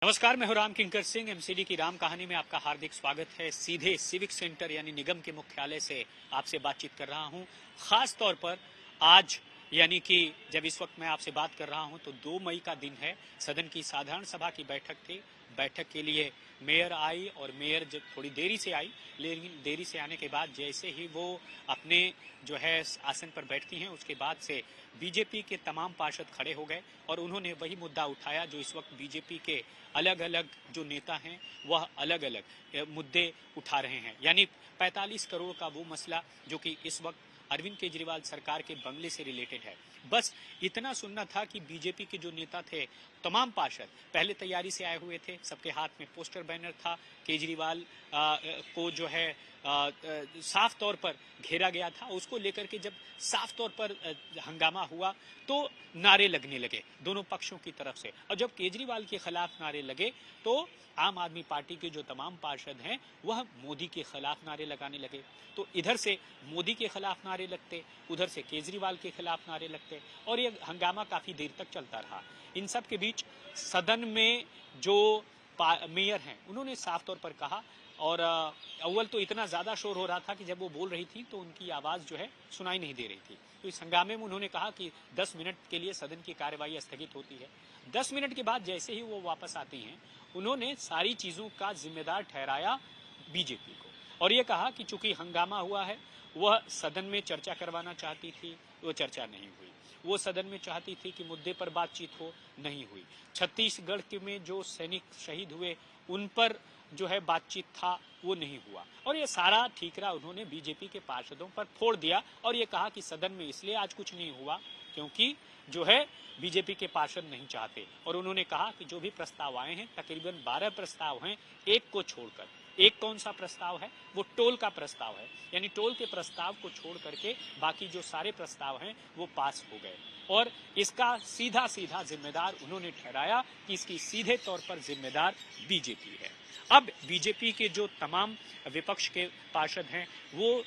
नमस्कार, मैं हूं राम किंकर सिंह। एमसीडी की राम कहानी में आपका हार्दिक स्वागत है। सीधे सिविक सेंटर यानी निगम के मुख्यालय से आपसे बातचीत कर रहा हूं। खास तौर पर आज यानी कि जब इस वक्त मैं आपसे बात कर रहा हूं तो 2 मई का दिन है। सदन की साधारण सभा की बैठक थी। बैठक के लिए मेयर आई और मेयर जब थोड़ी देरी से आई, लेकिन देरी से आने के बाद जैसे ही वो अपने जो है आसन पर बैठती हैं उसके बाद से बीजेपी के तमाम पार्षद खड़े हो गए और उन्होंने वही मुद्दा उठाया जो इस वक्त बीजेपी के अलग अलग जो नेता हैं वह अलग अलग मुद्दे उठा रहे हैं। यानी 45 करोड़ का वो मसला जो कि इस वक्त अरविंद केजरीवाल सरकार के बंगले से रिलेटेड है। बस इतना सुनना था कि बीजेपी के जो नेता थे, तमाम पार्षद पहले तैयारी से आए हुए थे, सबके हाथ में पोस्टर बैनर था। केजरीवाल को जो है साफ तौर पर घेरा गया था। उसको लेकर के जब साफ तौर पर हंगामा हुआ तो नारे लगने लगे दोनों पक्षों की तरफ से, और जब केजरीवाल के खिलाफ नारे लगे तो आम आदमी पार्टी के जो तमाम पार्षद हैं वह मोदी के खिलाफ नारे लगाने लगे। तो इधर से मोदी के खिलाफ नारे लगते, उधर से केजरीवाल के खिलाफ नारे लगते और ये हंगामा काफी देर तक चलता रहा। इन सब के बीच सदन में जो मेयर हैं उन्होंने साफ तौर पर कहा, और अव्वल तो इतना ज्यादा शोर हो रहा था कि जब वो बोल रही थी तो उनकी आवाज जो है सुनाई नहीं दे रही थी। तो इस हंगामे में उन्होंने कहा कि 10 मिनट के लिए सदन की कार्यवाही स्थगित होती है। 10 मिनट के बाद जैसे ही वो वापस आती हैं उन्होंने सारी चीजों का जिम्मेदार ठहराया बीजेपी को और ये कहा कि चूंकि हंगामा हुआ है, वह सदन में चर्चा करवाना चाहती थी, वो चर्चा नहीं हुई। वो सदन में चाहती थी कि मुद्दे पर बातचीत हो, नहीं हुई। छत्तीसगढ़ के में जो सैनिक शहीद हुए उन पर जो है बातचीत था, वो नहीं हुआ। और ये सारा ठीकरा उन्होंने बीजेपी के पार्षदों पर फोड़ दिया और ये कहा कि सदन में इसलिए आज कुछ नहीं हुआ क्योंकि जो है बीजेपी के पार्षद नहीं चाहते। और उन्होंने कहा कि जो भी प्रस्ताव आए हैं, तकरीबन 12 प्रस्ताव हैं, एक को छोड़कर। एक कौन सा प्रस्ताव है? वो टोल का प्रस्ताव है। यानी टोल के प्रस्ताव को छोड़ करके बाकी जो सारे प्रस्ताव हैं वो पास हो गए और इसका सीधा सीधा जिम्मेदार उन्होंने ठहराया कि इसकी सीधे तौर पर जिम्मेदार बीजेपी है। अब बीजेपी के जो तमाम विपक्ष के पार्षद हैं वो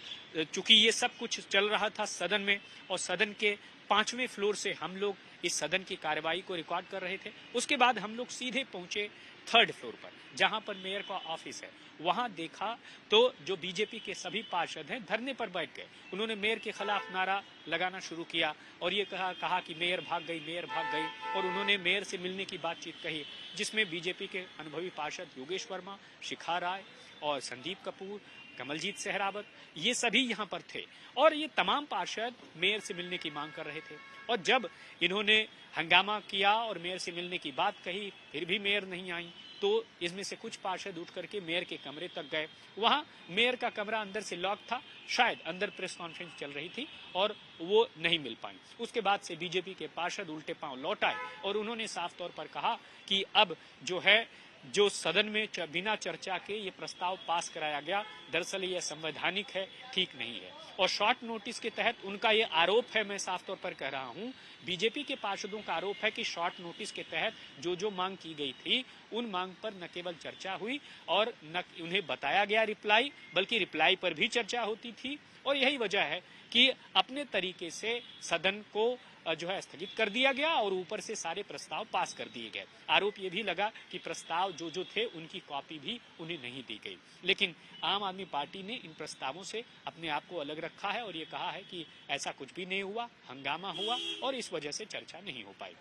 चूंकि ये सब कुछ चल रहा था सदन में और सदन के 5वें फ्लोर से हम लोग इस सदन की कार्यवाही को रिकॉर्ड कर रहे थे, उसके बाद हम लोग सीधे पहुंचे 3rd फ्लोर पर जहां पर मेयर का ऑफिस है। वहां देखा तो जो बीजेपी के सभी पार्षद हैं धरने पर बैठ गए। उन्होंने मेयर के खिलाफ नारा लगाना शुरू किया और ये कहा कि मेयर भाग गई, मेयर भाग गई, और उन्होंने मेयर से मिलने की बातचीत कही जिसमें बीजेपी के अनुभवी पार्षद योगेश वर्मा, शिखा राय और संदीप कपूर, कमलजीत सहरावत, ये सभी यहाँ पर थे और ये तमाम पार्षद मेयर से मिलने की मांग कर रहे थे। और जब इन्होंने हंगामा किया और मेयर से मिलने की बात कही, फिर भी मेयर नहीं आई, तो इसमें से कुछ पार्षद उठ करके मेयर के कमरे तक गए। वहां मेयर का कमरा अंदर से लॉक था, शायद अंदर प्रेस कॉन्फ्रेंस चल रही थी और वो नहीं मिल पाई। उसके बाद से बीजेपी के पार्षद उल्टे पांव लौट आए और उन्होंने साफ तौर पर कहा कि अब जो है जो सदन में बिना चर्चा के ये प्रस्ताव पास कराया गया, दरअसल ये संवैधानिक है, ठीक नहीं है। और शॉर्ट नोटिस के तहत उनका ये आरोप है, मैं साफ तौर पर कह रहा हूं, बीजेपी के पार्षदों का आरोप है कि शॉर्ट नोटिस के तहत जो मांग की गई थी उन मांग पर न केवल चर्चा हुई और न उन्हें बताया गया रिप्लाई, बल्कि रिप्लाई पर भी चर्चा होती थी। और यही वजह है कि अपने तरीके से सदन को जो है स्थगित कर दिया गया और ऊपर से सारे प्रस्ताव पास कर दिए गए। आरोप ये भी लगा कि प्रस्ताव जो थे उनकी कॉपी भी उन्हें नहीं दी गई। लेकिन आम आदमी पार्टी ने इन प्रस्तावों से अपने आप को अलग रखा है और ये कहा है कि ऐसा कुछ भी नहीं हुआ, हंगामा हुआ और इस वजह से चर्चा नहीं हो पाई।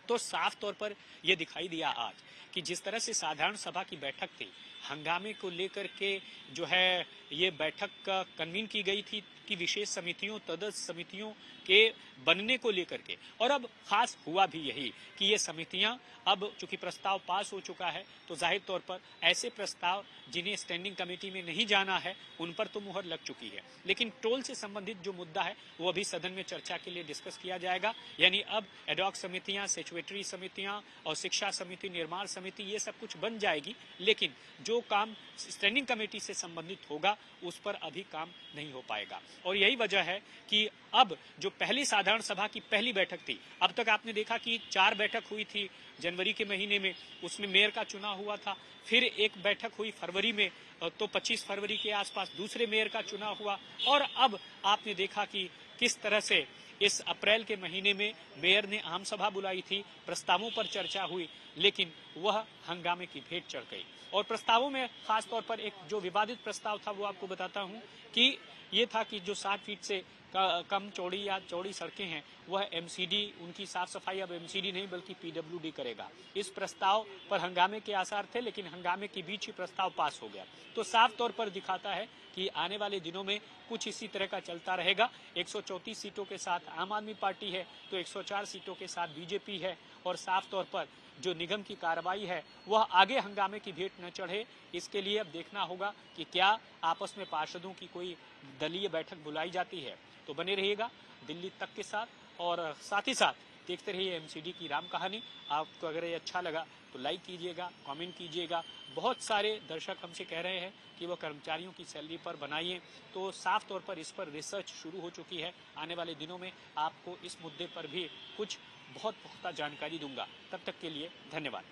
तो साफ तौर पर यह दिखाई दिया आज कि जिस तरह से साधारण सभा की बैठक थी, हंगामे को लेकर के जो है ये बैठक कन्वीन की गई थी कि विशेष समितियों, तदस्थ समितियों के बनने को लेकर के, और अब खास हुआ भी यही कि ये समितियां अब चूंकि प्रस्ताव पास हो चुका है तो जाहिर तौर पर ऐसे प्रस्ताव जिन्हें स्टैंडिंग कमेटी में नहीं जाना है उन पर तो मुहर लग चुकी है। लेकिन टोल से संबंधित जो मुद्दा है वो अभी सदन में चर्चा के लिए डिस्कस किया जाएगा। यानी अब एडॉक समितियां, स्टैट्यूटरी समितियां और शिक्षा समिति, निर्माण समिति, ये सब कुछ बन जाएगी, लेकिन जो काम स्टैंडिंग कमेटी से संबंधित होगा उस पर अभी काम नहीं हो पाएगा। और यही वजह है कि अब जो पहली साधारण सभा की पहली बैठक थी, अब तक आपने देखा कि 4 बैठक हुई थी जनवरी के महीने में, उसमें मेयर का चुनाव हुआ था, फिर एक बैठक हुई फरवरी में, तो 25 फरवरी के आसपास दूसरे मेयर का चुनाव हुआ, और अब आपने देखा कि किस तरह से इस अप्रैल के महीने में मेयर ने आम सभा बुलाई थी, प्रस्तावों पर चर्चा हुई, लेकिन वह हंगामे की भेंट चढ़ गई। और प्रस्तावों में खास तौर पर एक जो विवादित प्रस्ताव था वो आपको बताता हूं कि ये था कि जो 60 फीट से कम चौड़ी या चौड़ी सड़कें हैं वह एमसीडी, उनकी साफ सफाई अब एमसीडी नहीं बल्कि पीडब्ल्यूडी करेगा। इस प्रस्ताव पर हंगामे के आसार थे, लेकिन हंगामे के बीच ही प्रस्ताव पास हो गया। तो साफ तौर पर दिखाता है कि आने वाले दिनों में कुछ इसी तरह का चलता रहेगा। 134 सीटों के साथ आम आदमी पार्टी है तो 104 सीटों के साथ बीजेपी है, और साफ तौर पर जो निगम की कार्रवाई है वह आगे हंगामे की भेंट न चढ़े, इसके लिए अब देखना होगा कि क्या आपस में पार्षदों की कोई दलीय बैठक बुलाई जाती है। तो बने रहिएगा दिल्ली तक के साथ, और साथ ही साथ देखते रहिए एमसीडी की राम कहानी। आपको अगर ये अच्छा लगा तो लाइक कीजिएगा, कमेंट कीजिएगा। बहुत सारे दर्शक हमसे कह रहे हैं कि वो कर्मचारियों की सैलरी पर बनाइए, तो साफ तौर पर इस पर रिसर्च शुरू हो चुकी है। आने वाले दिनों में आपको इस मुद्दे पर भी कुछ बहुत पुख्ता जानकारी दूंगा। तब तक के लिए धन्यवाद।